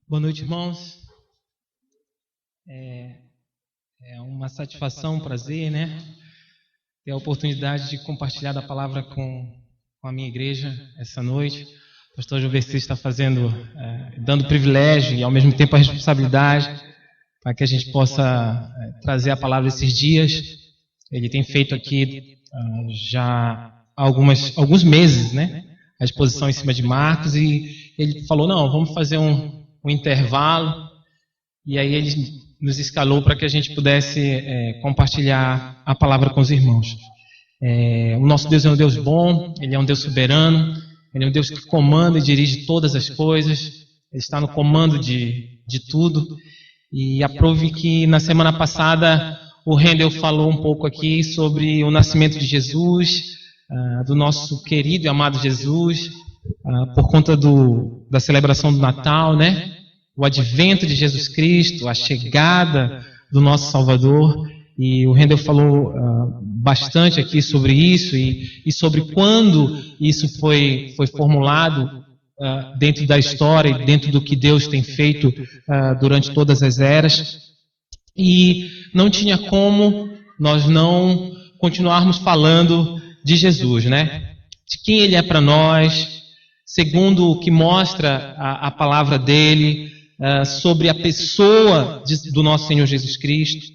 Boa noite, irmãos. É uma satisfação, um prazer, né? Ter a oportunidade de compartilhar da palavra com a minha igreja essa noite. O pastor Gilberto está dando privilégio e ao mesmo tempo a responsabilidade para que a gente possa trazer a palavra esses dias. Ele tem feito aqui já alguns meses, né? A exposição em cima de Marcos, e ele falou, não, vamos fazer um intervalo, e aí ele nos escalou para que a gente pudesse compartilhar a palavra com os irmãos. O nosso Deus é um Deus bom, Ele é um Deus soberano, Ele é um Deus que comanda e dirige todas as coisas, Ele está no comando de tudo, e aprove que na semana passada o Rendel falou um pouco aqui sobre o nascimento de Jesus, do nosso querido e amado Jesus, por conta da celebração do Natal, né? O advento de Jesus Cristo, a chegada do nosso Salvador. E o Rendel falou bastante aqui sobre isso e sobre quando isso foi formulado dentro da história e dentro do que Deus tem feito durante todas as eras. E não tinha como nós não continuarmos falando de Jesus, né? De quem Ele é para nós, segundo o que mostra a palavra dele, sobre a pessoa do nosso Senhor Jesus Cristo.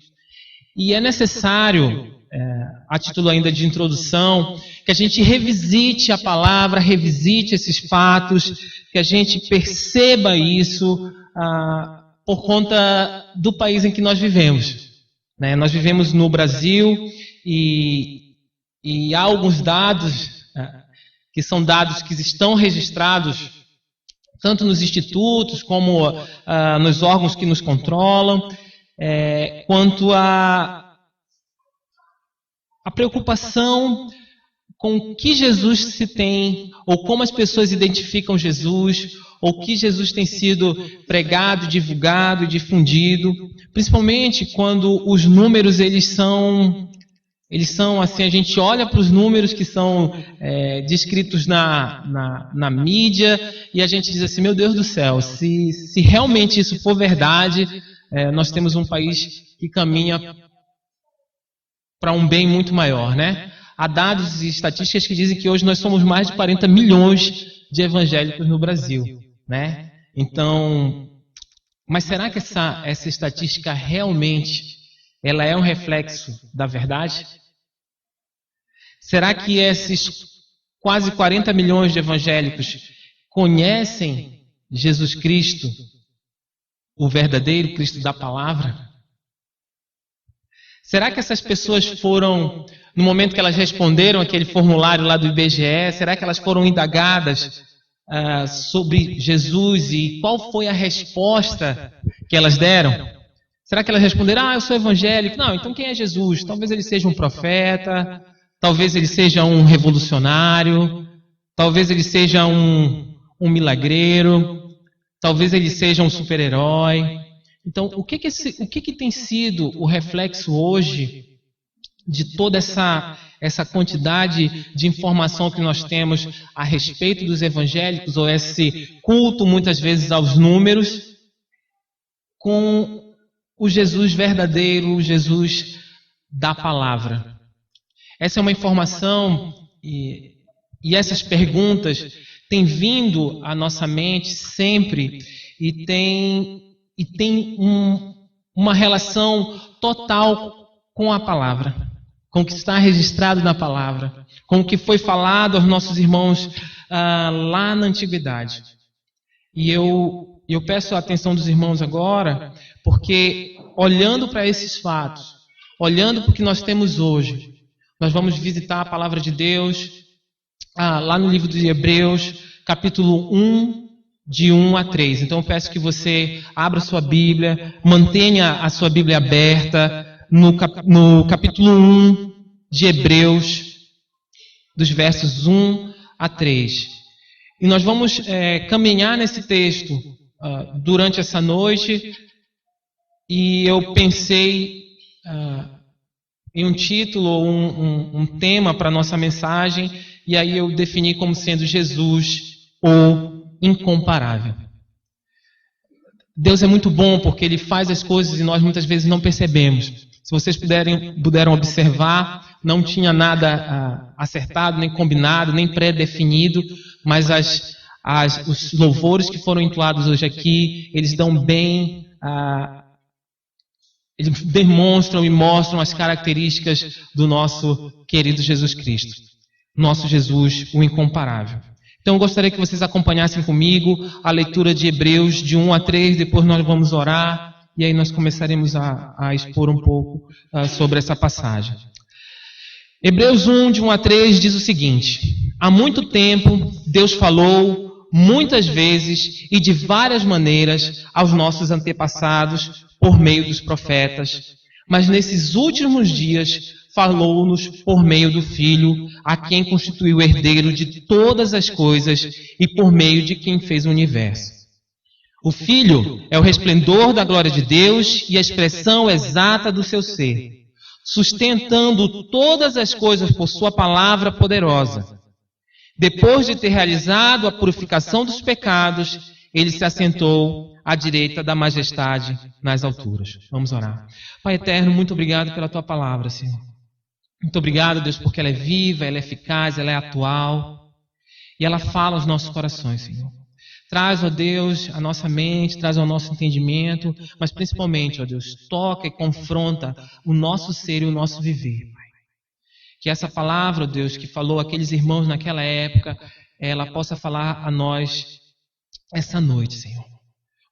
E é necessário, a título ainda de introdução, que a gente revisite a palavra, revisite esses fatos, que a gente perceba isso por conta do país em que nós vivemos. Né? Nós vivemos no Brasil e há alguns dados que são dados que estão registrados tanto nos institutos como nos órgãos que nos controlam, quanto a preocupação com o que Jesus se tem, ou como as pessoas identificam Jesus, ou o que Jesus tem sido pregado, divulgado e difundido, principalmente quando os números eles são assim, a gente olha para os números que são descritos na mídia e a gente diz assim, meu Deus do céu, se realmente isso for verdade, nós temos um país que caminha para um bem muito maior, né? Há dados e estatísticas que dizem que hoje nós somos mais de 40 milhões de evangélicos no Brasil, né? Então, mas será que essa estatística realmente ela é um reflexo da verdade? Será que esses quase 40 milhões de evangélicos conhecem Jesus Cristo, o verdadeiro Cristo da palavra? Será que essas pessoas foram, no momento que elas responderam aquele formulário lá do IBGE, será que elas foram indagadas sobre Jesus e qual foi a resposta que elas deram? Será que elas responderam, eu sou evangélico? Não, então quem é Jesus? Talvez ele seja um profeta, talvez ele seja um revolucionário, talvez ele seja um milagreiro, talvez ele seja um super-herói. Então, o que tem sido o reflexo hoje de toda essa quantidade de informação que nós temos a respeito dos evangélicos, ou esse culto, muitas vezes, aos números, com o Jesus verdadeiro, o Jesus da palavra? Essa é uma informação e essas perguntas têm vindo à nossa mente sempre e tem uma relação total com a palavra, com o que está registrado na palavra, com o que foi falado aos nossos irmãos lá na antiguidade. E eu peço a atenção dos irmãos agora, porque olhando para esses fatos, olhando para o que nós temos hoje, nós vamos visitar a palavra de Deus lá no livro de Hebreus, capítulo 1, de 1 a 3. Então eu peço que você abra sua Bíblia, mantenha a sua Bíblia aberta no capítulo 1 de Hebreus, dos versos 1 a 3. E nós vamos caminhar nesse texto durante essa noite, e eu pensei em um título ou um tema para a nossa mensagem, e aí eu defini como sendo Jesus, o incomparável. Deus é muito bom porque Ele faz as coisas e nós muitas vezes não percebemos. Se vocês puderam observar, não tinha nada acertado, nem combinado, nem pré-definido, mas os louvores que foram entoados hoje aqui, eles dão bem, eles demonstram e mostram as características do nosso querido Jesus Cristo. Nosso Jesus, o incomparável. Então eu gostaria que vocês acompanhassem comigo a leitura de Hebreus de 1 a 3, depois nós vamos orar e aí nós começaremos a expor um pouco sobre essa passagem. Hebreus 1, de 1 a 3 diz o seguinte: há muito tempo Deus falou muitas vezes e de várias maneiras aos nossos antepassados por meio dos profetas, mas nesses últimos dias falou-nos por meio do Filho, a quem constituiu o herdeiro de todas as coisas e por meio de quem fez o universo. O Filho é o resplendor da glória de Deus e a expressão exata do seu ser, sustentando todas as coisas por sua palavra poderosa. Depois de ter realizado a purificação dos pecados, ele se assentou à direita da majestade nas alturas. Vamos orar. Pai eterno, muito obrigado pela tua palavra, Senhor. Muito obrigado, Deus, porque ela é viva, ela é eficaz, ela é atual. E ela fala aos nossos corações, Senhor. Traz, ó Deus, a nossa mente, traz ao nosso entendimento, mas principalmente, ó Deus, toca e confronta o nosso ser e o nosso viver, Pai. Que essa palavra, ó Deus, que falou àqueles irmãos naquela época, ela possa falar a nós essa noite, Senhor.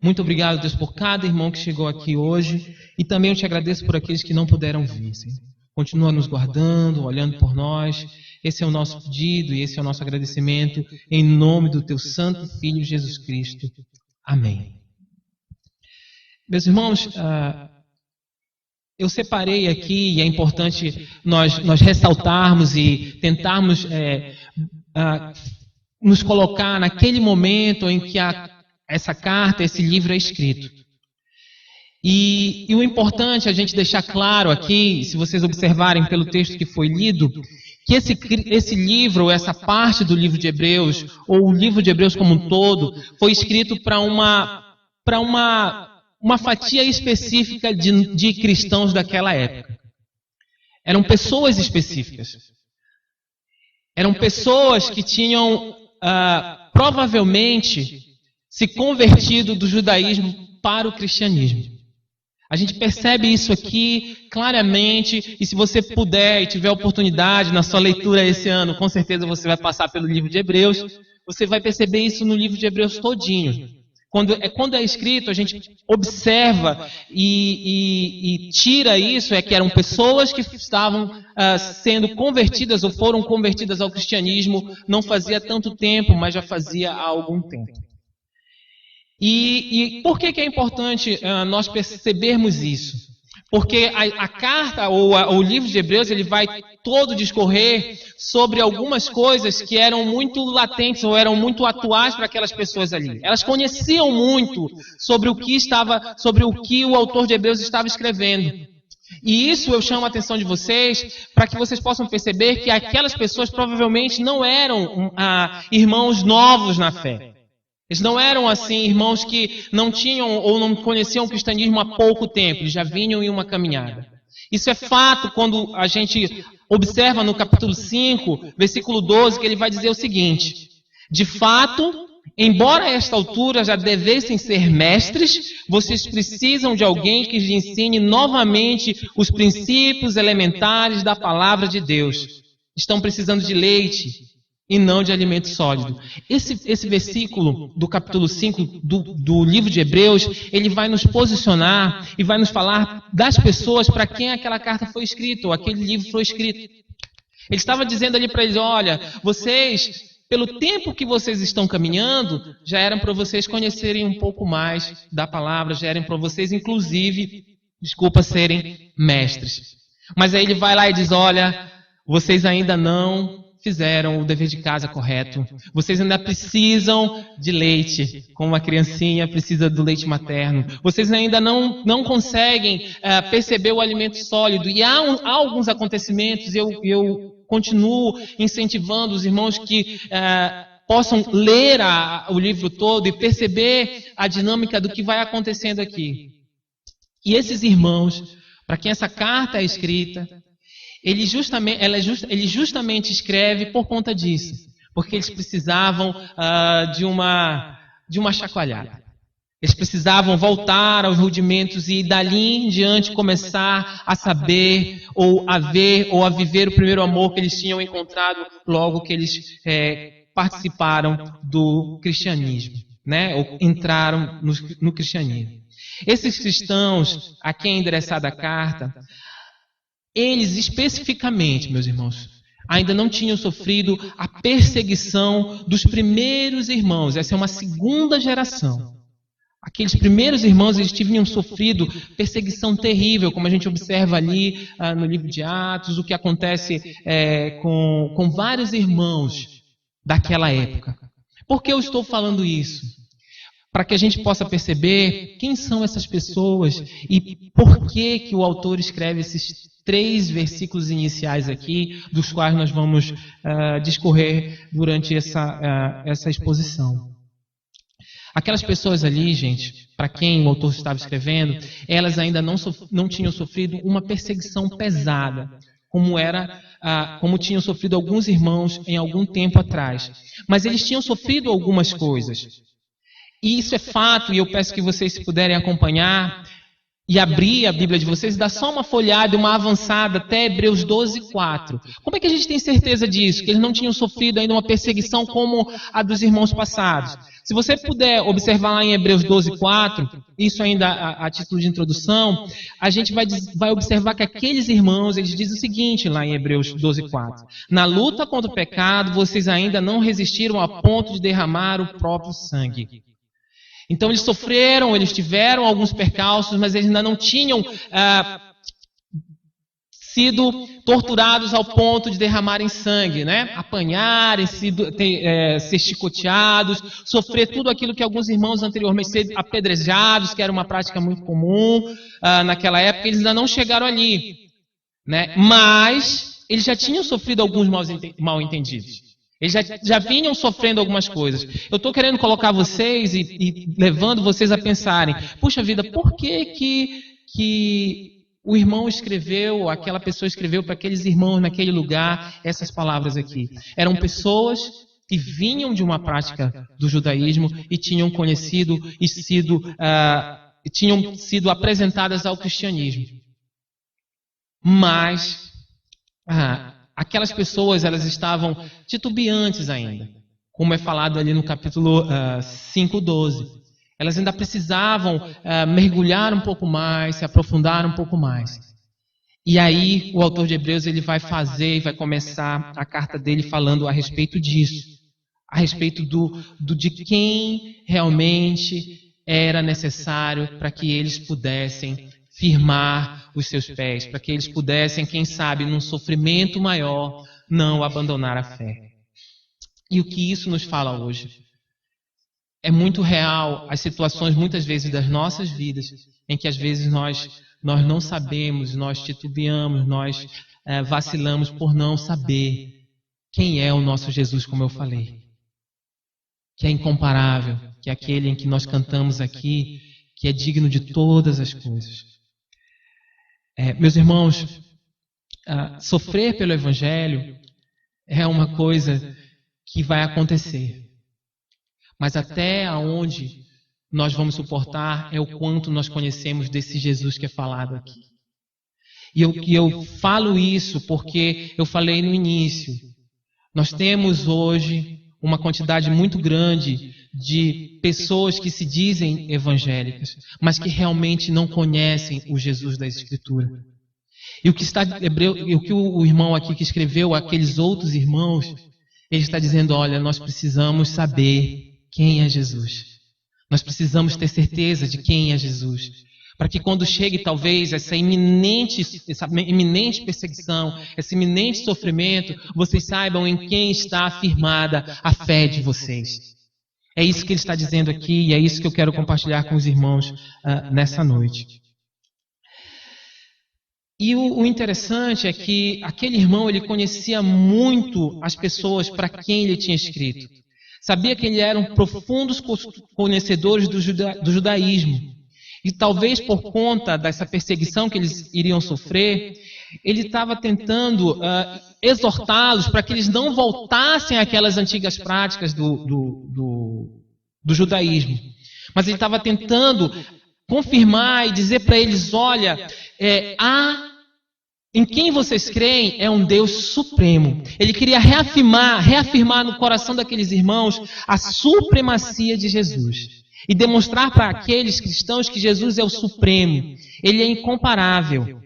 Muito obrigado, Deus, por cada irmão que chegou aqui hoje e também eu te agradeço por aqueles que não puderam vir, Senhor. Continua nos guardando, olhando por nós. Esse é o nosso pedido e esse é o nosso agradecimento em nome do teu santo Filho Jesus Cristo. Amém. Meus irmãos, eu separei aqui, e é importante nós ressaltarmos e tentarmos nos colocar naquele momento em que essa carta, esse livro é escrito. E o importante é a gente deixar claro aqui, se vocês observarem pelo texto que foi lido, que esse livro, essa parte do livro de Hebreus, ou o livro de Hebreus como um todo, foi escrito para uma fatia específica de cristãos daquela época. Eram pessoas específicas. Eram pessoas que tinham provavelmente se convertido do judaísmo para o cristianismo. A gente percebe isso aqui claramente, e se você puder e tiver oportunidade na sua leitura esse ano, com certeza você vai passar pelo livro de Hebreus, você vai perceber isso no livro de Hebreus todinho. Quando é escrito, a gente observa e tira isso, que eram pessoas que estavam sendo convertidas ou foram convertidas ao cristianismo, não fazia tanto tempo, mas já fazia há algum tempo. E por que é importante nós percebermos isso? Porque a carta ou o livro de Hebreus ele vai todo discorrer sobre algumas coisas que eram muito latentes ou eram muito atuais para aquelas pessoas ali. Elas conheciam muito sobre o que o autor de Hebreus estava escrevendo. E isso eu chamo a atenção de vocês para que vocês possam perceber que aquelas pessoas provavelmente não eram irmãos novos na fé. Eles não eram assim, irmãos que não tinham ou não conheciam o cristianismo há pouco tempo, eles já vinham em uma caminhada. Isso é fato quando a gente observa no capítulo 5, versículo 12, que ele vai dizer o seguinte: de fato, embora a esta altura já devessem ser mestres, vocês precisam de alguém que lhes ensine novamente os princípios elementares da palavra de Deus. Estão precisando de leite e não de alimento sólido. Esse versículo do capítulo 5 do livro de Hebreus, ele vai nos posicionar e vai nos falar das pessoas para quem aquela carta foi escrita, ou aquele livro foi escrito. Ele estava dizendo ali para eles, olha, vocês, pelo tempo que vocês estão caminhando, já eram para vocês conhecerem um pouco mais da palavra, já eram para vocês, inclusive, serem mestres. Mas aí ele vai lá e diz, olha, vocês ainda não fizeram o dever de casa correto. Vocês ainda precisam de leite, como uma criancinha precisa do leite materno. Vocês ainda não conseguem perceber o alimento sólido. E há alguns acontecimentos, eu continuo incentivando os irmãos que possam ler o livro todo e perceber a dinâmica do que vai acontecendo aqui. E esses irmãos, para quem essa carta é escrita, ele justamente escreve por conta disso, porque eles precisavam de uma chacoalhada. Eles precisavam voltar aos rudimentos e dali em diante começar a saber, ou a ver, ou a viver o primeiro amor que eles tinham encontrado logo que eles participaram do cristianismo, né? Ou entraram no cristianismo. Esses cristãos a quem é endereçada a carta, eles especificamente, meus irmãos, ainda não tinham sofrido a perseguição dos primeiros irmãos. Essa é uma segunda geração. Aqueles primeiros irmãos, eles tinham sofrido perseguição terrível, como a gente observa ali no livro de Atos, o que acontece com vários irmãos daquela época. Por que eu estou falando isso? Para que a gente possa perceber quem são essas pessoas e por que o autor escreve esses 3 versículos iniciais aqui, dos quais nós vamos discorrer durante essa exposição. Aquelas pessoas ali, gente, para quem o autor estava escrevendo, elas ainda não tinham sofrido uma perseguição pesada, como tinham sofrido alguns irmãos em algum tempo atrás. Mas eles tinham sofrido algumas coisas. E isso é fato, e eu peço que vocês, se puderem acompanhar e abrir a Bíblia de vocês, dá só uma folhada, uma avançada até Hebreus 12:4. Como é que a gente tem certeza disso? Que eles não tinham sofrido ainda uma perseguição como a dos irmãos passados. Se você puder observar lá em Hebreus 12:4, isso ainda a título de introdução, a gente vai observar que aqueles irmãos, eles dizem o seguinte lá em Hebreus 12:4. Na luta contra o pecado, vocês ainda não resistiram a ponto de derramar o próprio sangue. Então eles sofreram, eles tiveram alguns percalços, mas eles ainda não tinham sido torturados ao ponto de derramarem sangue, né? Apanharem, ser chicoteados, sofrer tudo aquilo que alguns irmãos anteriormente, ser apedrejados, que era uma prática muito comum naquela época, eles ainda não chegaram ali, né? Mas eles já tinham sofrido alguns mal-entendidos. Eles já vinham sofrendo algumas coisas. Eu estou querendo colocar vocês e levando vocês a pensarem, puxa vida, por que o irmão escreveu, aquela pessoa escreveu para aqueles irmãos naquele lugar essas palavras aqui? Eram pessoas que vinham de uma prática do judaísmo e tinham conhecido e tinham sido apresentadas ao cristianismo. Mas aquelas pessoas, elas estavam titubeantes ainda, como é falado ali no capítulo 5:12. Elas ainda precisavam mergulhar um pouco mais, se aprofundar um pouco mais. E aí o autor de Hebreus, ele vai começar a carta dele falando a respeito disso, a respeito de quem realmente era necessário para que eles pudessem firmar os seus pés, para que eles pudessem, quem sabe, num sofrimento maior, não abandonar a fé. E o que isso nos fala hoje? É muito real as situações, muitas vezes, das nossas vidas, em que às vezes nós não sabemos, nós titubeamos, nós vacilamos por não saber quem é o nosso Jesus, como eu falei. Que é incomparável, que é aquele em que nós cantamos aqui, que é digno de todas as coisas. Meus irmãos, sofrer pelo Evangelho é uma coisa que vai acontecer. Mas até onde nós vamos suportar é o quanto nós conhecemos desse Jesus que é falado aqui. E eu falo isso porque eu falei no início. Nós temos hoje uma quantidade muito grande de pessoas que se dizem evangélicas, mas que realmente não conhecem o Jesus da Escritura. E o que o irmão aqui que escreveu, aqueles outros irmãos, ele está dizendo, olha, nós precisamos saber quem é Jesus. Nós precisamos ter certeza de quem é Jesus. Para que quando chegue talvez essa iminente perseguição, esse iminente sofrimento, vocês saibam em quem está afirmada a fé de vocês. É isso que ele está dizendo aqui e é isso que eu quero compartilhar com os irmãos nessa noite. E o interessante é que aquele irmão, ele conhecia muito as pessoas para quem ele tinha escrito. Sabia que eles eram profundos conhecedores do judaísmo. E talvez por conta dessa perseguição que eles iriam sofrer, ele estava tentando exortá-los para que eles não voltassem àquelas antigas práticas do judaísmo. Mas ele estava tentando confirmar e dizer para eles, olha, em quem vocês creem é um Deus supremo. Ele queria reafirmar no coração daqueles irmãos a supremacia de Jesus. E demonstrar para aqueles cristãos que Jesus é o supremo. Ele é incomparável.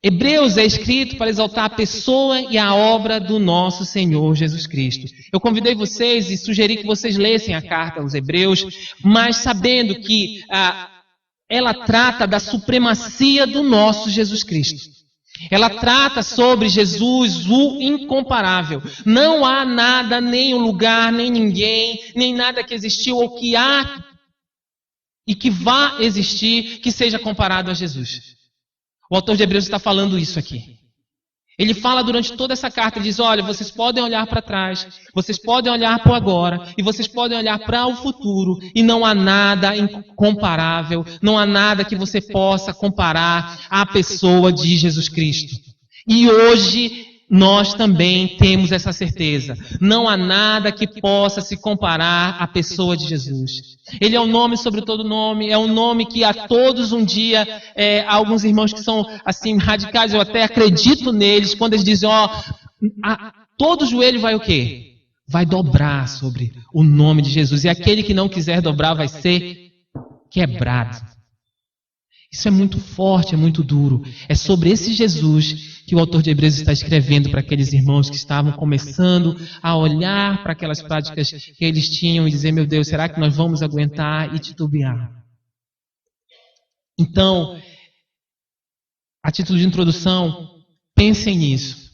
Hebreus é escrito para exaltar a pessoa e a obra do nosso Senhor Jesus Cristo. Eu convidei vocês e sugeri que vocês lessem a carta aos Hebreus, mas sabendo que ela trata da supremacia do nosso Jesus Cristo. Ela trata sobre Jesus, o incomparável. Não há nada, nem um lugar, nem ninguém, nem nada que existiu ou que há e que vá existir que seja comparado a Jesus. O autor de Hebreus está falando isso aqui. Ele fala durante toda essa carta, ele diz, olha, vocês podem olhar para trás, vocês podem olhar para o agora, e vocês podem olhar para o futuro, e não há nada incomparável, não há nada que você possa comparar à pessoa de Jesus Cristo. E hoje nós também temos essa certeza. Não há nada que possa se comparar à pessoa de Jesus. Ele é um nome sobre todo nome, é um nome que a todos um dia, há alguns irmãos que são assim radicais, eu até acredito neles, quando eles dizem, todo joelho vai o quê? Vai dobrar sobre o nome de Jesus, e aquele que não quiser dobrar vai ser quebrado. Isso é muito forte, é muito duro. É sobre esse Jesus que o autor de Hebreus está escrevendo para aqueles irmãos que estavam começando a olhar para aquelas práticas que eles tinham e dizer, meu Deus, será que nós vamos aguentar e titubear? Então, a título de introdução, pensem nisso.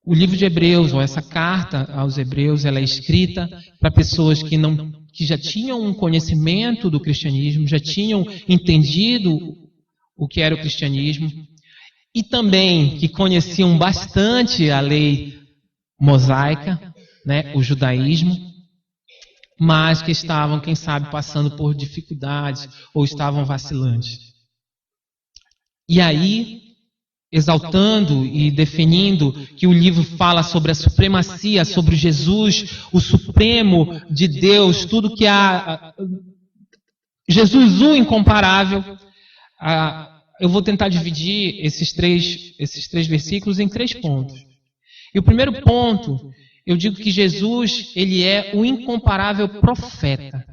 O livro de Hebreus, ou essa carta aos Hebreus, ela é escrita para pessoas que já tinham um conhecimento do cristianismo, já tinham entendido o que era o cristianismo, e também que conheciam bastante a lei mosaica, né, o judaísmo, mas que estavam, quem sabe, passando por dificuldades ou estavam vacilantes. E aí, exaltando e definindo que o livro fala sobre a supremacia, sobre Jesus, o supremo de Deus, tudo que há, Jesus o incomparável. Eu vou tentar dividir esses três versículos em 3 pontos. E o primeiro ponto, eu digo que Jesus, ele é o incomparável profeta.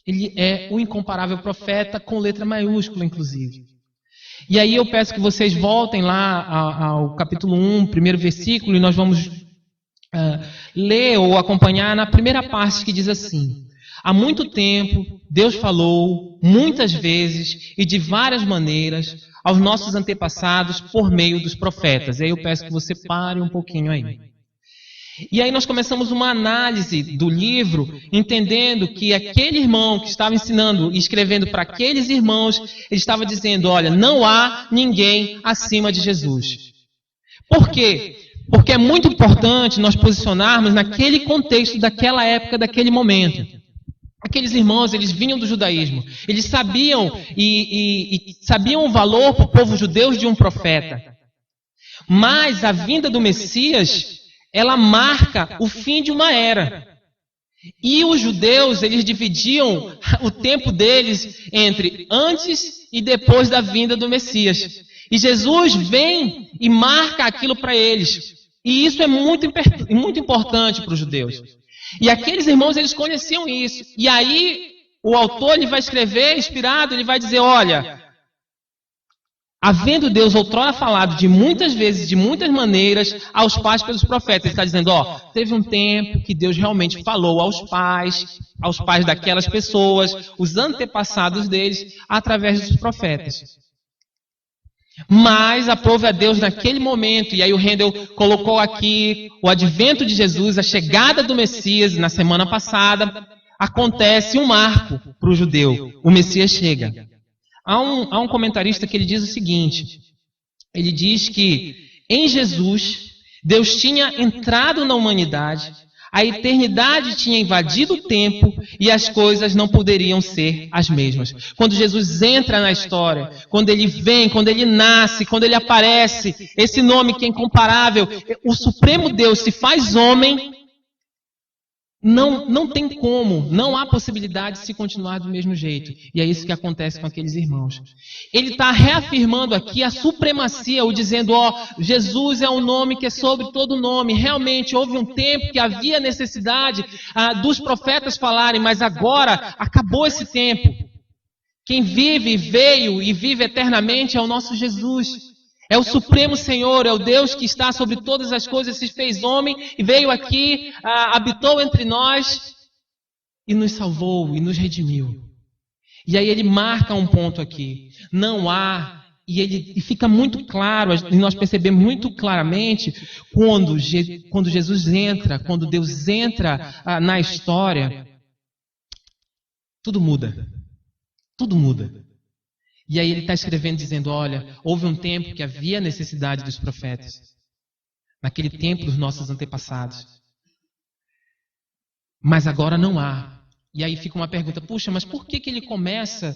Ele é o incomparável profeta com letra maiúscula, inclusive. E aí eu peço que vocês voltem lá ao capítulo 1, primeiro versículo, e nós vamos ler ou acompanhar na primeira parte que diz assim: há muito tempo, Deus falou muitas vezes e de várias maneiras aos nossos antepassados por meio dos profetas. E aí eu peço que você pare um pouquinho aí. E aí nós começamos uma análise do livro, entendendo que aquele irmão que estava ensinando e escrevendo para aqueles irmãos, ele estava dizendo, olha, não há ninguém acima de Jesus. Por quê? Porque é muito importante nós posicionarmos naquele contexto daquela época, daquele momento. Aqueles irmãos, eles vinham do judaísmo. Eles sabiam e sabiam o valor para o povo judeu de um profeta. Mas a vinda do Messias, ela marca o fim de uma era. E os judeus, eles dividiam o tempo deles entre antes e depois da vinda do Messias. E Jesus vem e marca aquilo para eles. E isso é muito importante para os judeus. E aqueles irmãos, eles conheciam isso. E aí, o autor, ele vai escrever, inspirado, ele vai dizer, olha, havendo Deus outrora falado de muitas vezes, de muitas maneiras, aos pais pelos profetas. Ele está dizendo, teve um tempo que Deus realmente falou aos pais daquelas pessoas, os antepassados deles, através dos profetas. Mas aprove a Deus naquele momento, e aí o Rendel colocou aqui o advento de Jesus, a chegada do Messias, na semana passada, acontece um marco para o judeu, o Messias chega. Há um comentarista que ele diz o seguinte, ele diz que em Jesus Deus tinha entrado na humanidade, a eternidade tinha invadido o tempo e as coisas não poderiam ser as mesmas. Quando Jesus entra na história, quando ele vem, quando ele nasce, quando ele aparece, esse nome que é incomparável, o Supremo Deus se faz homem, não tem como, não há possibilidade de se continuar do mesmo jeito. E é isso que acontece com aqueles irmãos. Ele está reafirmando aqui a supremacia, ou dizendo, Jesus é um nome que é sobre todo nome. Realmente houve um tempo que havia necessidade dos profetas falarem, mas agora acabou esse tempo. Quem vive, veio e vive eternamente é o nosso Jesus. É o Supremo Senhor, é o Deus que está sobre todas as coisas, se fez homem e veio aqui, habitou entre nós e nos salvou e nos redimiu. E aí ele marca um ponto aqui. Não há, e fica muito claro, e nós percebemos muito claramente, quando Jesus entra, quando Deus entra na história, tudo muda. Tudo muda. E aí ele está escrevendo dizendo, olha, houve um tempo que havia necessidade dos profetas. Naquele tempo dos nossos antepassados. Mas agora não há. E aí fica uma pergunta, puxa, mas por que ele começa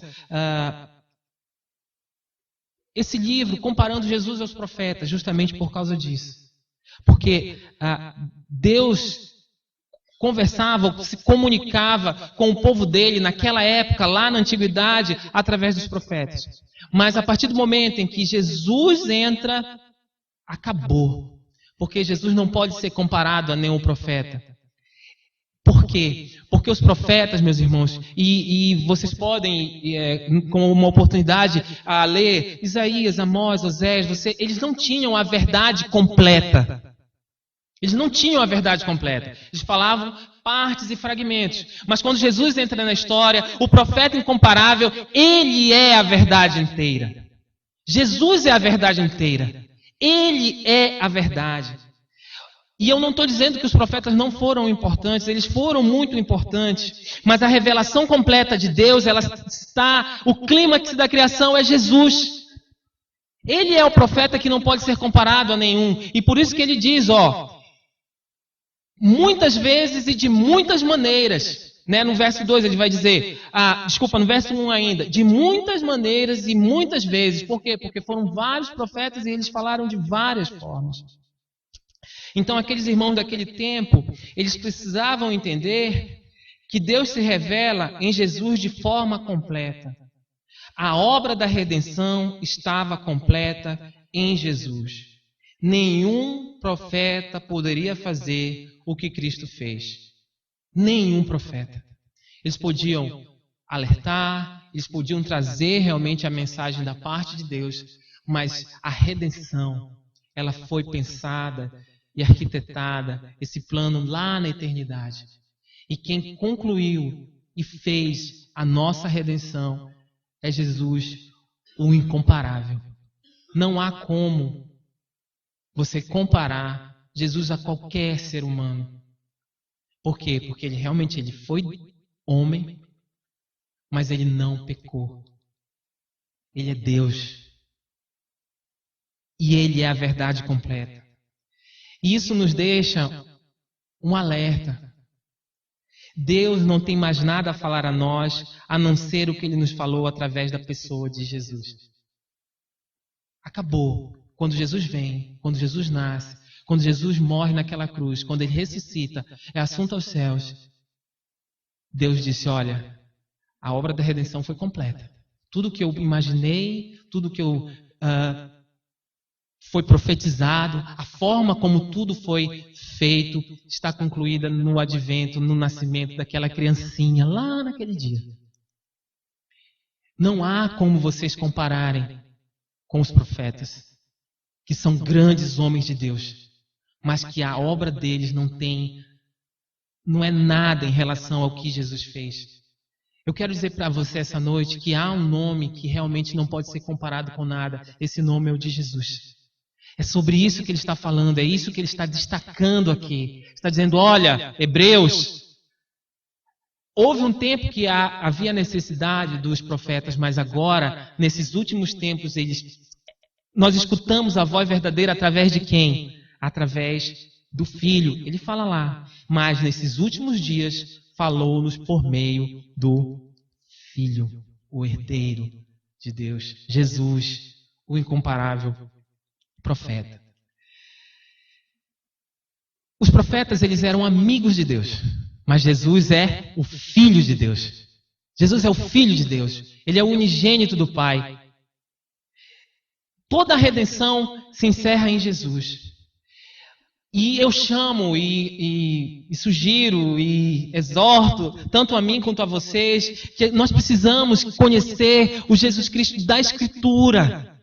esse livro comparando Jesus aos profetas? Justamente por causa disso. Porque Deus conversava, se comunicava com o povo dele naquela época, lá na antiguidade, através dos profetas. Mas a partir do momento em que Jesus entra, acabou. Porque Jesus não pode ser comparado a nenhum profeta. Por quê? Porque os profetas, meus irmãos, e vocês podem, com uma oportunidade, ler Isaías, Amós, Oséias, eles não tinham a verdade completa. Eles não tinham a verdade completa. Eles falavam partes e fragmentos. Mas quando Jesus entra na história, o profeta incomparável, ele é a verdade inteira. Jesus é a verdade inteira. Ele é a verdade. E eu não estou dizendo que os profetas não foram importantes, eles foram muito importantes. Mas a revelação completa de Deus, ela está, o clímax da criação é Jesus. Ele é o profeta que não pode ser comparado a nenhum. E por isso que ele diz, muitas vezes e de muitas maneiras, né? No verso 2 ele vai dizer, no verso 1 ainda, de muitas maneiras e muitas vezes. Por quê? Porque foram vários profetas e eles falaram de várias formas. Então aqueles irmãos daquele tempo, eles precisavam entender que Deus se revela em Jesus de forma completa. A obra da redenção estava completa em Jesus. Nenhum profeta poderia fazer o que Cristo fez. Nenhum profeta. Eles podiam alertar, eles podiam trazer realmente a mensagem da parte de Deus, mas a redenção, ela foi pensada e arquitetada, esse plano lá na eternidade. E quem concluiu e fez a nossa redenção é Jesus, o incomparável. Não há como você comparar Jesus a qualquer ser humano. Por quê? Porque ele foi homem, mas ele não pecou. Ele é Deus. E ele é a verdade completa. E isso nos deixa um alerta. Deus não tem mais nada a falar a nós, a não ser o que ele nos falou através da pessoa de Jesus. Acabou. Quando Jesus vem, quando Jesus nasce, quando Jesus morre naquela cruz, quando ele ressuscita, é assunto aos céus. Deus disse, olha, a obra da redenção foi completa. Tudo que eu imaginei, tudo que foi profetizado, a forma como tudo foi feito, está concluída no advento, no nascimento daquela criancinha, lá naquele dia. Não há como vocês compararem com os profetas, que são grandes homens de Deus, mas que a obra deles não é nada em relação ao que Jesus fez. Eu quero dizer para você essa noite que há um nome que realmente não pode ser comparado com nada. Esse nome é o de Jesus. É sobre isso que ele está falando, é isso que ele está destacando aqui. Está dizendo, olha, Hebreus, houve um tempo que havia necessidade dos profetas, mas agora, nesses últimos tempos, nós escutamos a voz verdadeira através de quem? através do Filho. Ele fala lá, mas nesses últimos dias falou-nos por meio do Filho, o herdeiro de Deus, Jesus, o incomparável profeta. Os profetas, eles eram amigos de Deus, mas Jesus é o Filho de Deus. Jesus é o Filho de Deus. Ele é o unigênito do Pai. Toda a redenção se encerra em Jesus. E eu chamo e sugiro e exorto, tanto a mim quanto a vocês, que nós precisamos conhecer o Jesus Cristo da Escritura.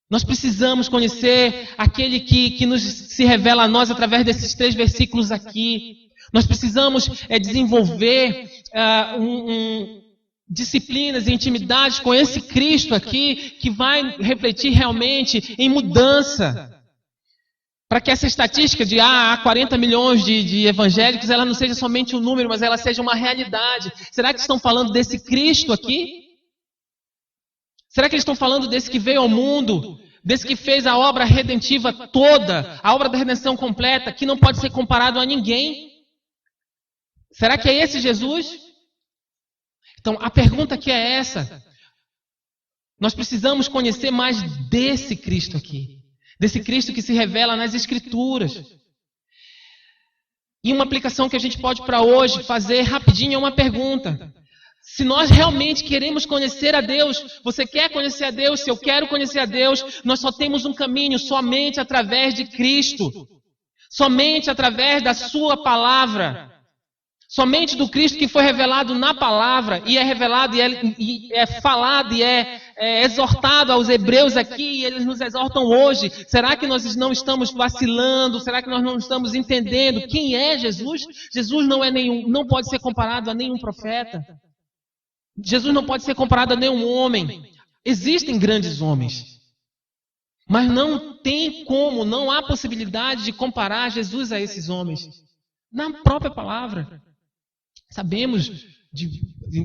Nós precisamos conhecer aquele que nos se revela a nós através desses 3 versículos aqui. Nós precisamos desenvolver disciplinas e intimidades com esse Cristo aqui, que vai refletir realmente em mudança. Para que essa estatística de há 40 milhões de evangélicos, ela não seja somente um número, mas ela seja uma realidade. Será que estão falando desse Cristo aqui? Será que eles estão falando desse que veio ao mundo, desse que fez a obra redentiva toda, a obra da redenção completa, que não pode ser comparado a ninguém? Será que é esse Jesus? Então, a pergunta aqui é essa. Nós precisamos conhecer mais desse Cristo aqui. Desse Cristo que se revela nas Escrituras. E uma aplicação que a gente pode para hoje fazer rapidinho é uma pergunta. Se nós realmente queremos conhecer a Deus, você quer conhecer a Deus, se eu quero conhecer a Deus, nós só temos um caminho, somente através de Cristo. Somente através da sua palavra. Somente do Cristo que foi revelado na palavra, e é revelado, e é falado, e é exortado aos hebreus aqui, e eles nos exortam hoje. Será que nós não estamos vacilando? Será que nós não estamos entendendo quem é Jesus? Jesus não pode ser comparado a nenhum profeta. Jesus não pode ser comparado a nenhum homem. Existem grandes homens, mas não tem como, não há possibilidade de comparar Jesus a esses homens. Na própria palavra.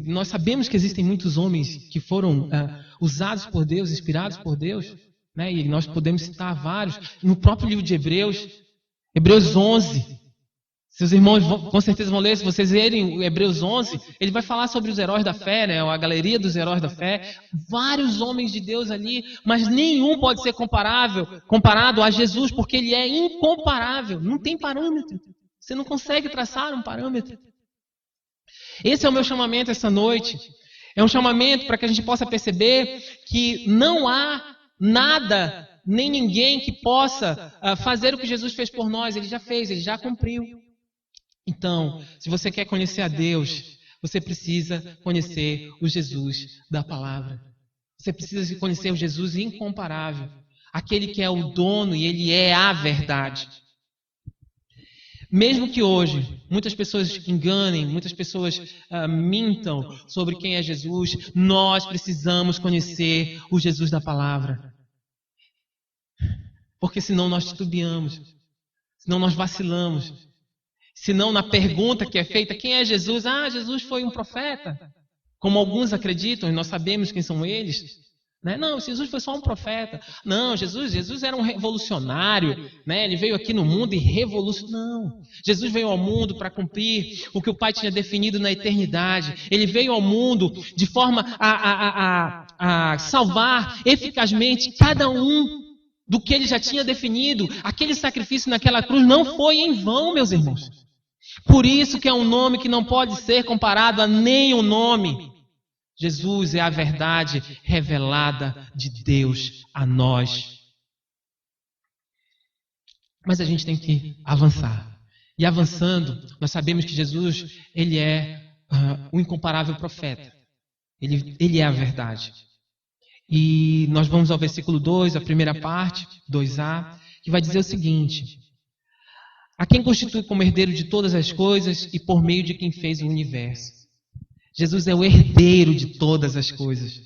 Nós sabemos que existem muitos homens que foram usados por Deus, inspirados por Deus, né? E nós podemos citar vários. No próprio livro de Hebreus, Hebreus 11, seus irmãos com certeza vão ler, se vocês lerem Hebreus 11, ele vai falar sobre os heróis da fé, né? A galeria dos heróis da fé, vários homens de Deus ali, mas nenhum pode ser comparado a Jesus, porque ele é incomparável, não tem parâmetro, você não consegue traçar um parâmetro. Esse é o meu chamamento essa noite. É um chamamento para que a gente possa perceber que não há nada, nem ninguém que possa fazer o que Jesus fez por nós. Ele já fez, ele já cumpriu. Então, se você quer conhecer a Deus, você precisa conhecer o Jesus da palavra. Você precisa conhecer o Jesus incomparável. Aquele que é o dono e ele é a verdade. Mesmo que hoje muitas pessoas enganem, muitas pessoas mintam sobre quem é Jesus, nós precisamos conhecer o Jesus da palavra. Porque senão nós titubeamos, senão nós vacilamos, senão na pergunta que é feita, quem é Jesus? Ah, Jesus foi um profeta, como alguns acreditam, e nós sabemos quem são eles. Não, Jesus foi só um profeta. Não, Jesus era um revolucionário, né? Ele veio aqui no mundo e revolucionou. Não, Jesus veio ao mundo para cumprir o que o Pai tinha definido na eternidade. Ele veio ao mundo de forma a salvar eficazmente cada um do que ele já tinha definido. Aquele sacrifício naquela cruz não foi em vão, meus irmãos. Por isso que é um nome que não pode ser comparado a nenhum nome. Jesus é a verdade revelada de Deus a nós. Mas a gente tem que avançar. E avançando, nós sabemos que Jesus, ele é o incomparável profeta. Ele é a verdade. E nós vamos ao versículo 2, a primeira parte, 2a, que vai dizer o seguinte: a quem constitui como herdeiro de todas as coisas e por meio de quem fez o universo. Jesus é o herdeiro de todas as coisas.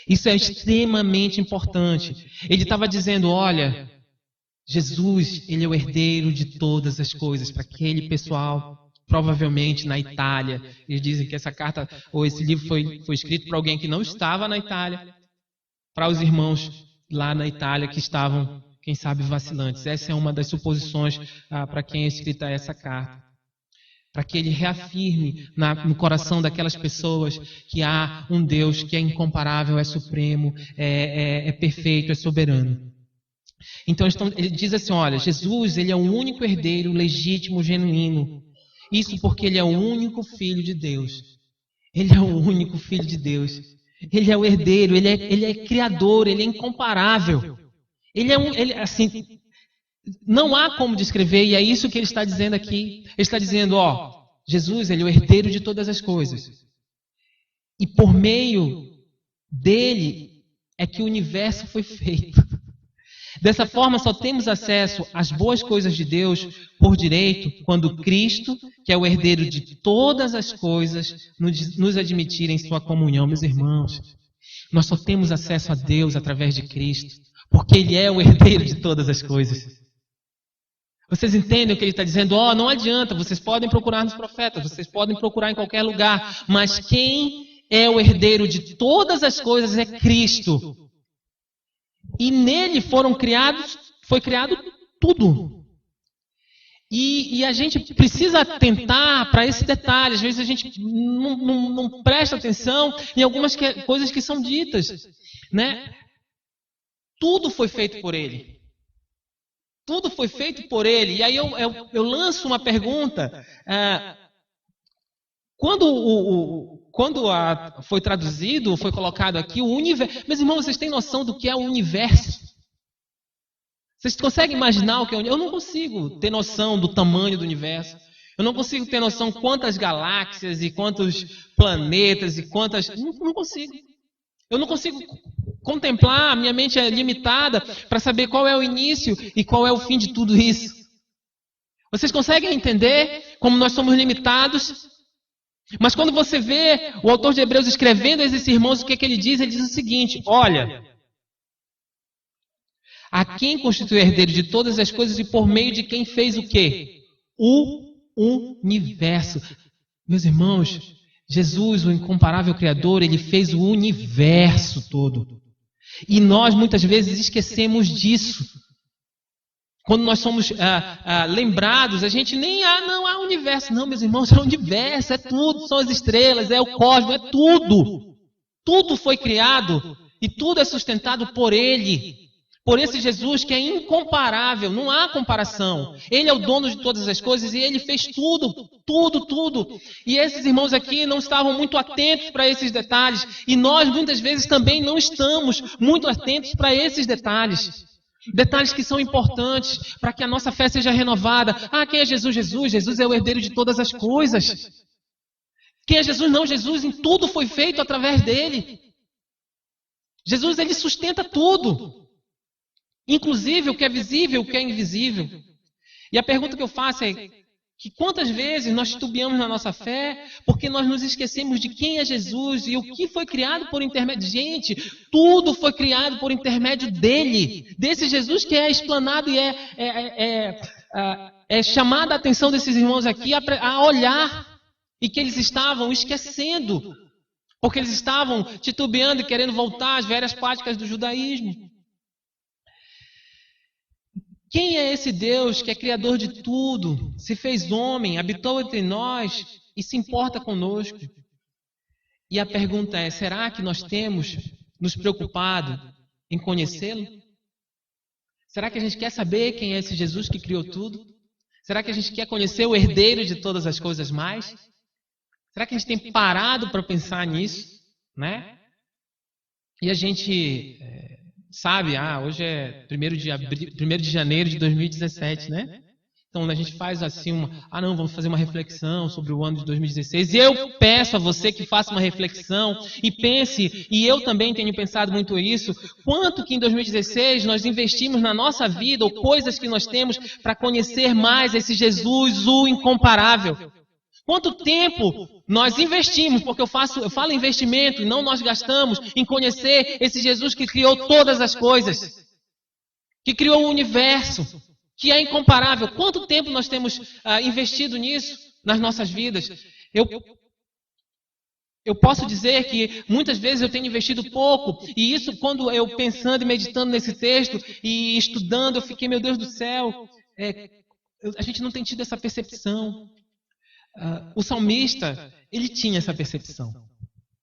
Isso é extremamente importante. Ele estava dizendo, olha, Jesus, ele é o herdeiro de todas as coisas. Para aquele pessoal, provavelmente na Itália, eles dizem que essa carta, ou esse livro foi escrito para alguém que não estava na Itália, para os irmãos lá na Itália que estavam quem sabe, vacilantes. Essa é uma das suposições para quem é escrita essa carta. Para que ele reafirme no coração daquelas pessoas que há um Deus que é incomparável, é supremo, é perfeito, é soberano. Então ele diz assim, olha, Jesus, ele é o único herdeiro legítimo, genuíno. Isso porque ele é o único filho de Deus. Ele é o único filho de Deus. Ele é o herdeiro, ele é criador, ele é incomparável. Assim, não há como descrever, e é isso que ele está dizendo aqui. Ele está dizendo, Jesus, ele é o herdeiro de todas as coisas. E por meio dele é que o universo foi feito. Dessa forma, só temos acesso às boas coisas de Deus por direito quando Cristo, que é o herdeiro de todas as coisas, nos admitir em sua comunhão. Meus irmãos, nós só temos acesso a Deus através de Cristo, porque Ele é o herdeiro de todas as coisas. Vocês entendem o que ele está dizendo? Não adianta, vocês podem procurar nos profetas, vocês podem procurar em qualquer lugar, mas quem é o herdeiro de todas as coisas é Cristo. E nele foi criado tudo. E a gente precisa atentar para esse detalhe. Às vezes a gente não presta atenção em algumas coisas que são ditas, né? Tudo foi feito por ele. Tudo foi feito por ele. E aí eu lanço uma pergunta. Quando foi traduzido, foi colocado aqui o universo. Meus irmãos, vocês têm noção do que é o universo? Vocês conseguem imaginar o que é o universo? Eu não consigo ter noção do tamanho do universo. Eu não consigo ter noção quantas galáxias e quantos planetas e quantas... Não consigo. Eu não consigo contemplar, minha mente é limitada para saber qual é o início e qual é o fim de tudo isso. Vocês conseguem entender como nós somos limitados? Mas quando você vê o autor de Hebreus escrevendo a esses irmãos, o que ele diz? Ele diz o seguinte, olha, a quem constitui herdeiro de todas as coisas e por meio de quem fez o quê? O universo. Meus irmãos, Jesus, o incomparável Criador, ele fez o universo todo. E nós muitas vezes esquecemos disso. Quando nós somos lembrados, a gente nem não há universo. Não, meus irmãos, é o universo, é tudo, são as estrelas, é o cosmos, é tudo. Tudo foi criado e tudo é sustentado por Ele. Por esse Jesus que é incomparável, não há comparação. Ele é o dono de todas as coisas e Ele fez tudo, tudo, tudo. E esses irmãos aqui não estavam muito atentos para esses detalhes. E nós muitas vezes também não estamos muito atentos para esses detalhes. Detalhes que são importantes para que a nossa fé seja renovada. Quem é Jesus? Jesus é o herdeiro de todas as coisas. Quem é Jesus? Não, Jesus em tudo foi feito através dele. Jesus, ele sustenta tudo. Inclusive o que é visível, o que é invisível. E a pergunta que eu faço é que quantas vezes nós titubeamos na nossa fé porque nós nos esquecemos de quem é Jesus e o que foi criado por intermédio. Gente, tudo foi criado por intermédio dele, desse Jesus que é explanado e é chamada a atenção desses irmãos aqui a olhar e que eles estavam esquecendo, porque eles estavam titubeando e querendo voltar às velhas práticas do judaísmo. Quem é esse Deus que é criador de tudo, se fez homem, habitou entre nós e se importa conosco? E a pergunta é, será que nós temos nos preocupado em conhecê-lo? Será que a gente quer saber quem é esse Jesus que criou tudo? Será que a gente quer conhecer o herdeiro de todas as coisas mais? Será que a gente tem parado para pensar nisso? Né? E a gente... sabe, hoje é 1º de janeiro de 2017, né? Então a gente faz assim vamos fazer uma reflexão sobre o ano de 2016. E eu peço a você que faça uma reflexão e pense, e eu também tenho pensado muito isso, quanto que em 2016 nós investimos na nossa vida, ou coisas que nós temos para conhecer mais esse Jesus, o incomparável. Quanto tempo nós investimos, porque eu falo investimento e não nós gastamos em conhecer esse Jesus que criou todas as coisas, que criou o universo, que é incomparável. Quanto tempo nós temos investido nisso nas nossas vidas? Eu posso dizer que muitas vezes eu tenho investido pouco, e isso quando eu pensando e meditando nesse texto e estudando, eu fiquei, meu Deus do céu, a gente não tem tido essa percepção. O salmista, ele tinha essa percepção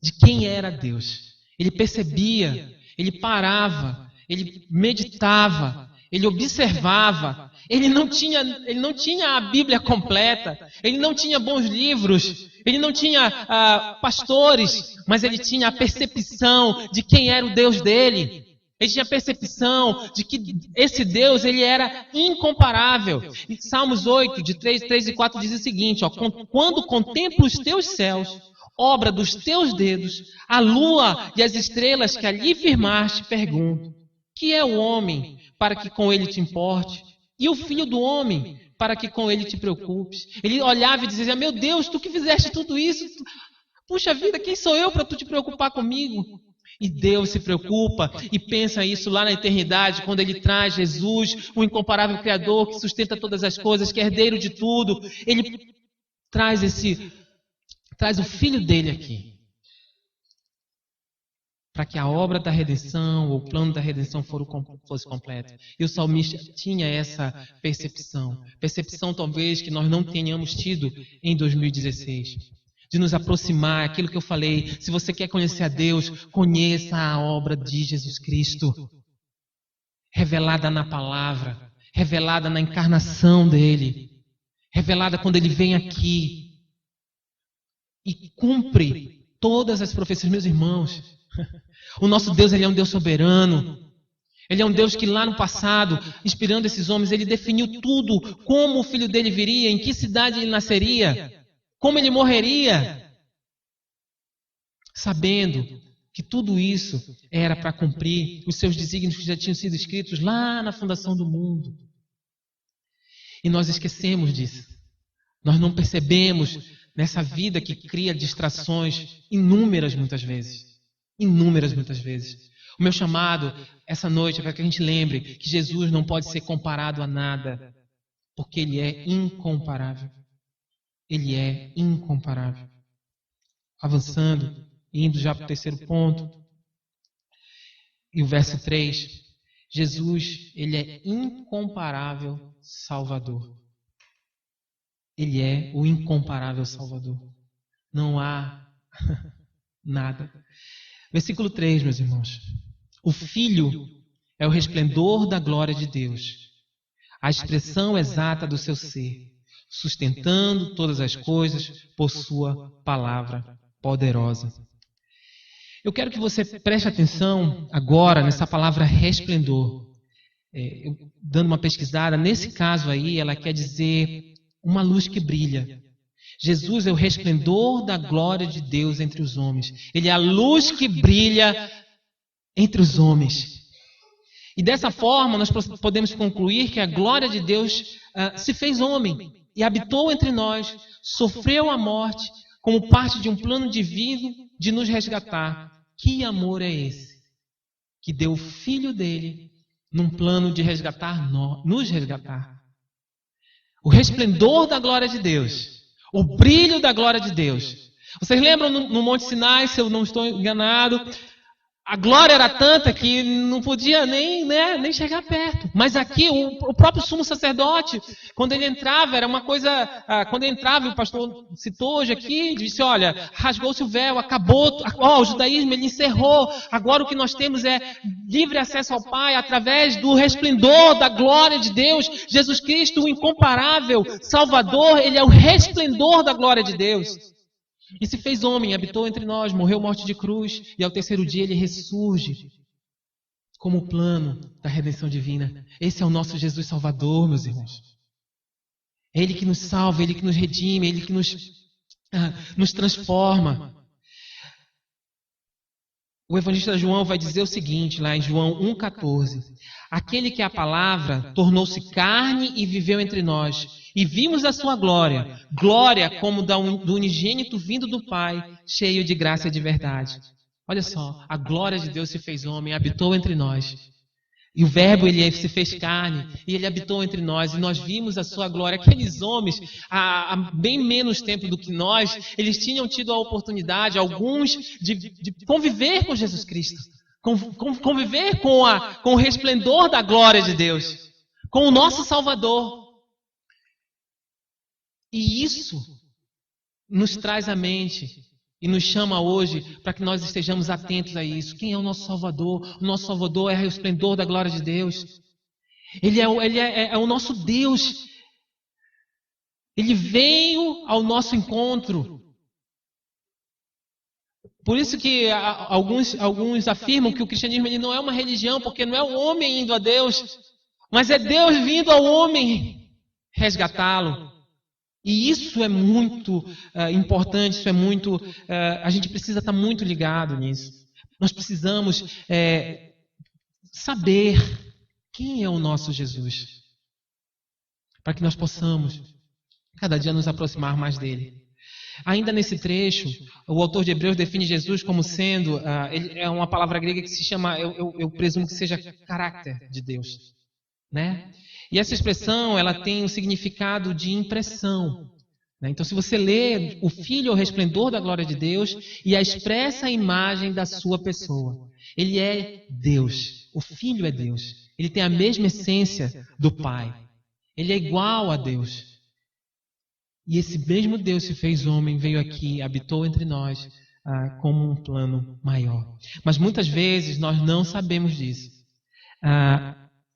de quem era Deus. Ele percebia, ele parava, ele meditava, ele observava. Ele não tinha a Bíblia completa, ele não tinha bons livros, ele não tinha pastores, mas ele tinha a percepção de quem era o Deus dele. Ele tinha a percepção de que esse Deus, ele era incomparável. E Salmos 8, de 3 e 4 diz o seguinte, ó, quando contemplo os teus céus, obra dos teus dedos, a lua e as estrelas que ali firmaste, pergunto, que é o homem para que com ele te importe? E o filho do homem para que com ele te preocupes? Ele olhava e dizia, meu Deus, tu que fizeste tudo isso, puxa vida, quem sou eu para tu te preocupar comigo? E Deus se preocupa e pensa isso lá na eternidade, quando Ele traz Jesus, o incomparável Criador que sustenta todas as coisas, que é herdeiro de tudo. Ele traz o Filho dele aqui, para que a obra da redenção, ou o plano da redenção fosse completo. E o salmista tinha essa percepção talvez que nós não tenhamos tido em 2016. De nos aproximar, aquilo que eu falei, se você quer conhecer a Deus, conheça a obra de Jesus Cristo, revelada na palavra, revelada na encarnação dele, revelada quando ele vem aqui e cumpre todas as profecias. Meus irmãos, o nosso Deus, ele é um Deus soberano. Ele é um Deus que lá no passado, inspirando esses homens, ele definiu tudo, como o filho dele viria, em que cidade ele nasceria, como ele morreria, sabendo que tudo isso era para cumprir os seus desígnios que já tinham sido escritos lá na fundação do mundo. E nós esquecemos disso. Nós não percebemos nessa vida que cria distrações inúmeras muitas vezes. Inúmeras muitas vezes. O meu chamado essa noite é para que a gente lembre que Jesus não pode ser comparado a nada, porque Ele é incomparável. Ele é incomparável. Avançando, indo já para o terceiro ponto, e o verso 3, Jesus, Ele é incomparável Salvador. Ele é o incomparável Salvador. Não há nada. Versículo 3, meus irmãos. O Filho é o resplendor da glória de Deus, a expressão exata do seu ser, sustentando todas as coisas por sua palavra poderosa. Eu quero que você preste atenção agora nessa palavra resplendor. Dando uma pesquisada, nesse caso aí, ela quer dizer uma luz que brilha. Jesus é o resplendor da glória de Deus entre os homens. Ele é a luz que brilha entre os homens. E dessa forma, nós podemos concluir que a glória de Deus se fez homem e habitou entre nós, sofreu a morte como parte de um plano divino de nos resgatar. Que amor é esse? Que deu o Filho dele num plano de nos resgatar. O resplendor da glória de Deus, o brilho da glória de Deus. Vocês lembram no Monte Sinai, se eu não estou enganado, a glória era tanta que não podia nem chegar perto. Mas aqui, o próprio sumo sacerdote, quando ele entrava, era uma coisa... Quando ele entrava, o pastor citou hoje aqui, disse, olha, rasgou-se o véu, acabou... o judaísmo, ele encerrou. Agora o que nós temos é livre acesso ao Pai através do resplendor da glória de Deus. Jesus Cristo, o incomparável Salvador, ele é o resplendor da glória de Deus. E se fez homem, habitou entre nós, morreu morte de cruz, e ao terceiro dia ele ressurge como o plano da redenção divina. Esse é o nosso Jesus Salvador, meus irmãos. É Ele que nos salva, Ele que nos redime, Ele que nos transforma. O evangelista João vai dizer o seguinte, lá em João 1,14. Aquele que é a palavra tornou-se carne e viveu entre nós. E vimos a sua glória, glória como do unigênito vindo do Pai, cheio de graça e de verdade. Olha só, a glória de Deus se fez homem, habitou entre nós. E o Verbo, ele se fez carne, e ele habitou entre nós, e nós vimos a sua glória. Aqueles homens, há bem menos tempo do que nós, eles tinham tido a oportunidade, alguns, de conviver com Jesus Cristo, conviver com o resplendor da glória de Deus, com o nosso Salvador. E isso nos traz à mente e nos chama hoje para que nós estejamos atentos a isso. Quem é o nosso Salvador? O nosso Salvador é o resplendor da glória de Deus. Ele é o nosso Deus. Ele veio ao nosso encontro. Por isso que alguns afirmam que o cristianismo ele não é uma religião, porque não é o homem indo a Deus, mas é Deus vindo ao homem resgatá-lo. E isso é muito importante, isso é muito... a gente precisa estar muito ligado nisso. Nós precisamos saber quem é o nosso Jesus, para que nós possamos cada dia nos aproximar mais dele. Ainda nesse trecho, o autor de Hebreus define Jesus como sendo... é uma palavra grega que se chama... Eu presumo que seja caráter de Deus, né? E essa expressão, ela tem um significado de impressão. Né? Então, se você lê, o Filho é o resplendor da glória de Deus e a expressa imagem da sua pessoa. Ele é Deus. O Filho é Deus. Ele tem a mesma essência do Pai. Ele é igual a Deus. E esse mesmo Deus se fez homem, veio aqui, habitou entre nós como um plano maior. Mas muitas vezes nós não sabemos disso.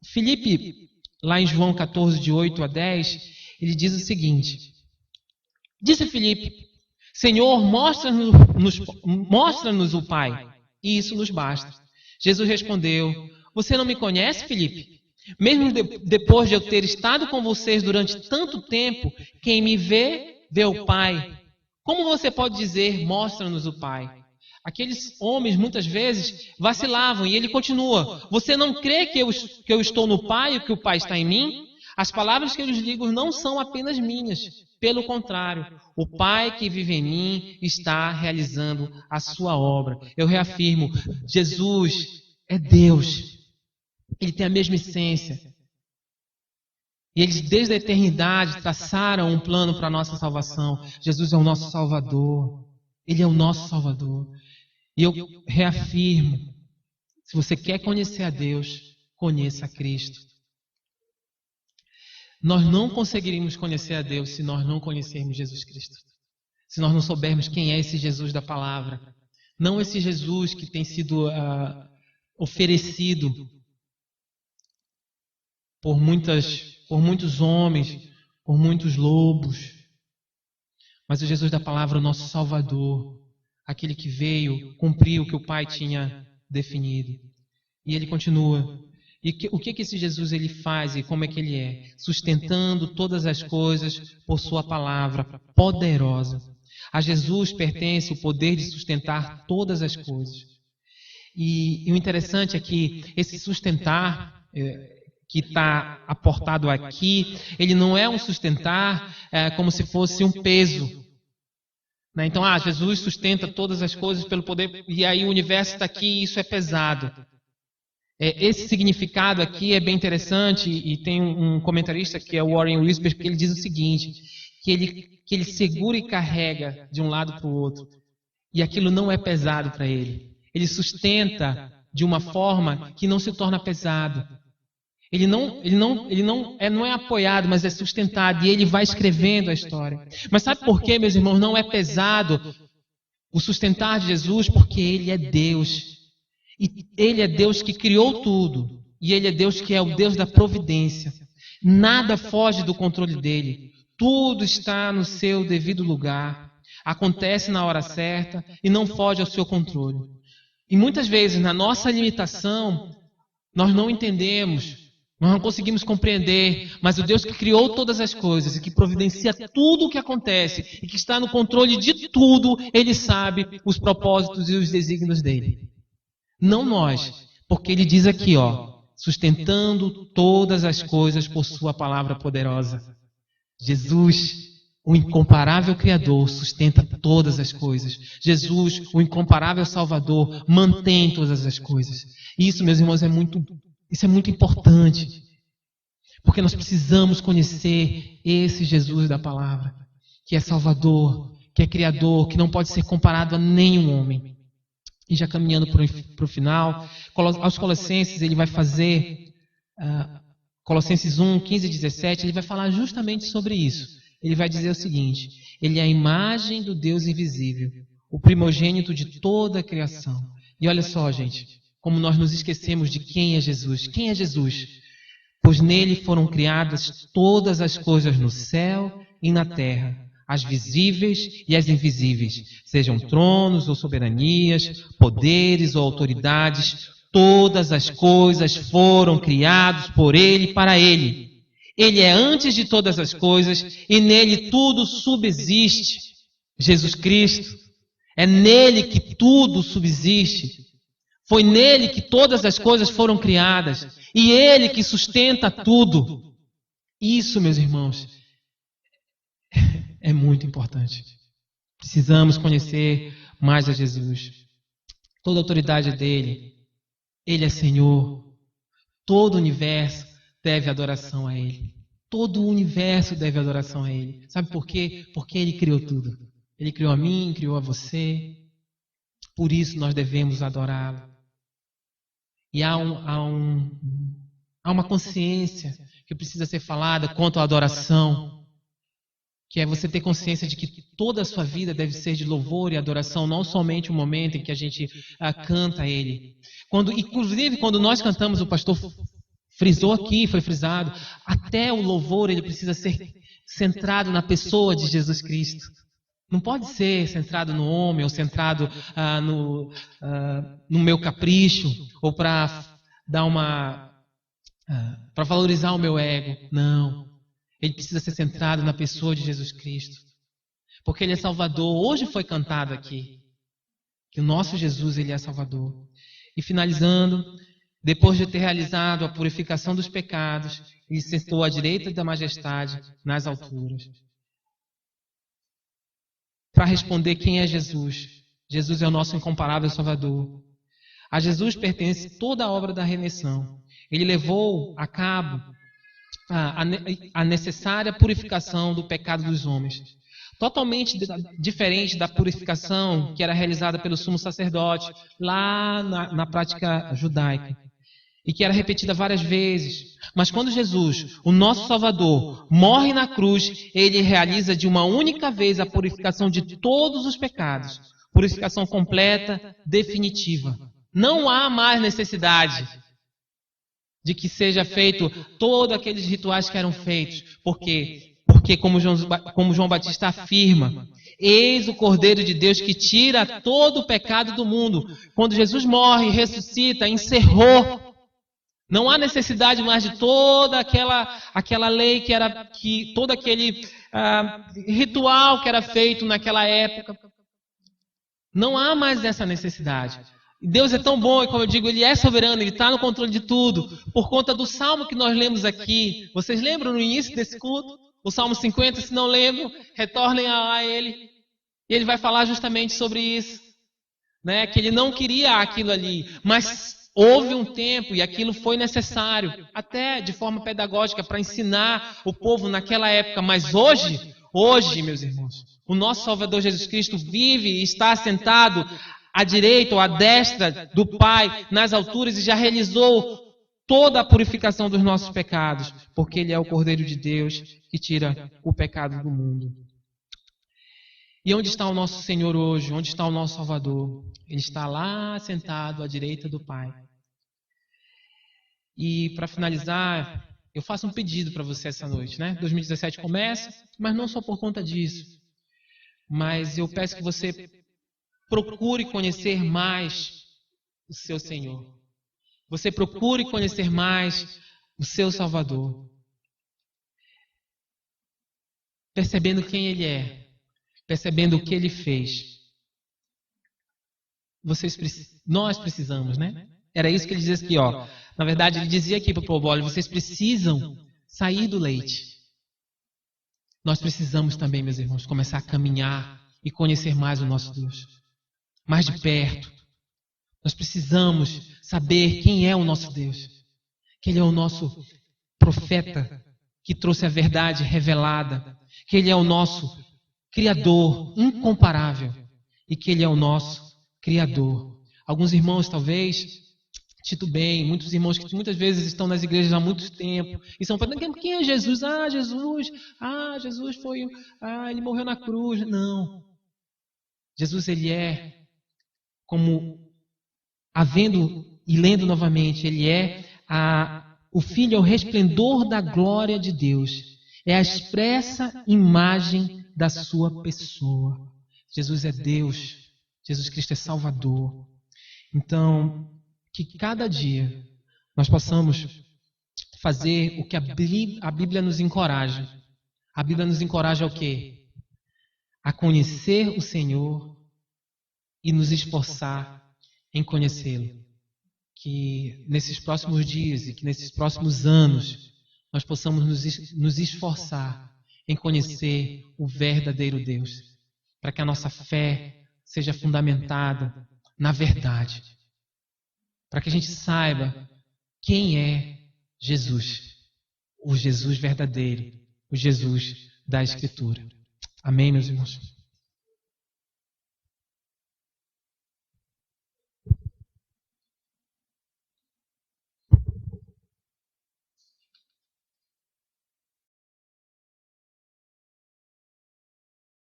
Filipe... Lá em João 14, de 8 a 10, ele diz o seguinte: disse Filipe, Senhor, mostra-nos o Pai, e isso nos basta. Jesus respondeu, você não me conhece, Filipe? Mesmo depois de eu ter estado com vocês durante tanto tempo, quem me vê, vê o Pai. Como você pode dizer, mostra-nos o Pai? Aqueles homens, muitas vezes, vacilavam, e ele continua. Você não crê que eu estou no Pai e que o Pai está em mim? As palavras que eu lhes digo não são apenas minhas. Pelo contrário, o Pai que vive em mim está realizando a sua obra. Eu reafirmo, Jesus é Deus. Ele tem a mesma essência. E eles, desde a eternidade, traçaram um plano para a nossa salvação. Jesus é o nosso Salvador. Ele é o nosso Salvador. E eu reafirmo, se você quer conhecer a Deus, conheça a Cristo. Nós não conseguiríamos conhecer a Deus se nós não conhecermos Jesus Cristo. Se nós não soubermos quem é esse Jesus da palavra. Não esse Jesus que tem sido oferecido por muitos homens, por muitos lobos. Mas o Jesus da palavra, o nosso Salvador. Aquele que veio cumprir o que o Pai tinha definido. E ele continua. E o que esse Jesus ele faz e como é que ele é? Sustentando todas as coisas por sua palavra poderosa. A Jesus pertence o poder de sustentar todas as coisas. E o interessante é que esse sustentar que está aportado aqui, ele não é um sustentar como se fosse um peso. Então, Jesus sustenta todas as coisas pelo poder, e aí o universo está aqui e isso é pesado. Esse significado aqui é bem interessante, e tem um comentarista que é o Warren Wiersbe, que ele diz o seguinte, que ele segura e carrega de um lado para o outro, e aquilo não é pesado para ele. Ele sustenta de uma forma que não se torna pesado. Ele não é apoiado, mas é sustentado. E ele vai escrevendo a história. Mas sabe por quê, meus irmãos? Não é pesado o sustentar de Jesus, porque Ele é Deus. E Ele é Deus que criou tudo. E Ele é Deus que é o Deus da providência. Nada foge do controle dEle. Tudo está no seu devido lugar. Acontece na hora certa e não foge ao seu controle. E muitas vezes, na nossa limitação, nós não entendemos. Nós não conseguimos compreender, mas o Deus que criou todas as coisas e que providencia tudo o que acontece e que está no controle de tudo, Ele sabe os propósitos e os desígnios dEle. Não nós, porque Ele diz aqui, sustentando todas as coisas por sua palavra poderosa. Jesus, o incomparável Criador, sustenta todas as coisas. Jesus, o incomparável Salvador, mantém todas as coisas. E isso, meus irmãos, é muito Isso é muito importante. Porque nós precisamos conhecer esse Jesus da palavra, que é Salvador, que é Criador, que não pode ser comparado a nenhum homem. E já caminhando para o final, aos Colossenses ele vai fazer, Colossenses 1, 15 e 17, ele vai falar justamente sobre isso. Ele vai dizer o seguinte: ele é a imagem do Deus invisível, o primogênito de toda a criação. E olha só, gente, como nós nos esquecemos de quem é Jesus. Quem é Jesus? Pois nele foram criadas todas as coisas no céu e na terra, as visíveis e as invisíveis, sejam tronos ou soberanias, poderes ou autoridades, todas as coisas foram criadas por ele e para ele. Ele é antes de todas as coisas e nele tudo subsiste. Jesus Cristo, é nele que tudo subsiste. Foi nele que todas as coisas foram criadas. E ele que sustenta tudo. Isso, meus irmãos, é muito importante. Precisamos conhecer mais a Jesus. Toda a autoridade dele. Ele é Senhor. Todo o universo deve adoração a ele. Todo o universo deve adoração a ele. Sabe por quê? Porque ele criou tudo. Ele criou a mim, criou a você. Por isso nós devemos adorá-lo. E há uma consciência que precisa ser falada quanto à adoração, que é você ter consciência de que toda a sua vida deve ser de louvor e adoração, não somente o momento em que a gente canta a Ele. Inclusive, quando nós cantamos, o pastor frisou aqui, foi frisado, até o louvor ele precisa ser centrado na pessoa de Jesus Cristo. Não pode ser centrado no homem ou centrado no meu capricho ou para dar para valorizar o meu ego. Não. Ele precisa ser centrado na pessoa de Jesus Cristo. Porque ele é Salvador. Hoje foi cantado aqui que o nosso Jesus ele é Salvador. E finalizando, depois de ter realizado a purificação dos pecados, ele sentou à direita da majestade nas alturas. Para responder quem é Jesus. Jesus é o nosso incomparável Salvador. A Jesus pertence toda a obra da redenção. Ele levou a cabo a necessária purificação do pecado dos homens. Totalmente diferente da purificação que era realizada pelo sumo sacerdote lá na prática judaica. E que era repetida várias vezes. Mas quando Jesus, o nosso Salvador, morre na cruz, ele realiza de uma única vez a purificação de todos os pecados. Purificação completa, definitiva. Não há mais necessidade de que seja feito todos aqueles rituais que eram feitos. Porque como João Batista afirma, eis o Cordeiro de Deus que tira todo o pecado do mundo. Quando Jesus morre e ressuscita, encerrou. Não há necessidade mais de toda aquela lei todo aquele ritual que era feito naquela época. Não há mais essa necessidade. Deus é tão bom e, como eu digo, Ele é soberano, Ele está no controle de tudo. Por conta do salmo que nós lemos aqui. Vocês lembram no início desse culto? O Salmo 50, se não lembram, retornem a ele. E ele vai falar justamente sobre isso. Né? Que ele não queria aquilo ali, mas houve um tempo e aquilo foi necessário, até de forma pedagógica, para ensinar o povo naquela época. Mas hoje, meus irmãos, o nosso Salvador Jesus Cristo vive e está sentado à direita ou à destra do Pai, nas alturas, e já realizou toda a purificação dos nossos pecados, porque Ele é o Cordeiro de Deus que tira o pecado do mundo. E onde está o nosso Senhor hoje? Onde está o nosso Salvador? Ele está lá sentado à direita do Pai. E para finalizar, eu faço um pedido para você essa noite, né? 2017 começa, mas não só por conta disso. Mas eu peço que você procure conhecer mais o seu Senhor. Você procure conhecer mais o seu Salvador. Percebendo quem Ele é. Percebendo o que Ele fez. Nós precisamos, né? Era isso que ele dizia aqui, ó. Na verdade, ele dizia aqui para o povo, olha, vocês precisam sair do leite. Nós precisamos também, meus irmãos, começar a caminhar e conhecer mais o nosso Deus. Mais de perto. Nós precisamos saber quem é o nosso Deus. que Ele é o nosso profeta que trouxe a verdade revelada, que Ele é o nosso Criador incomparável e que Ele é o nosso Criador. Alguns irmãos talvez titubeiem, muitos irmãos que muitas vezes estão nas igrejas há muito tempo e estão falando, quem é Jesus? Jesus foi, Ele morreu na cruz. Não. Jesus, Ele é, como havendo e lendo novamente, Ele é o Filho, é o resplendor da glória de Deus. É a expressa imagem da sua pessoa. Jesus é Deus. Jesus Cristo é Salvador. Então, que cada dia nós possamos fazer o que a Bíblia nos encoraja. A Bíblia nos encoraja ao quê? A conhecer o Senhor e nos esforçar em conhecê-lo. Que nesses próximos dias e que nesses próximos anos nós possamos nos esforçar em conhecer o verdadeiro Deus, para que a nossa fé seja fundamentada na verdade, para que a gente saiba quem é Jesus, o Jesus verdadeiro, o Jesus da Escritura. Amém, meus irmãos?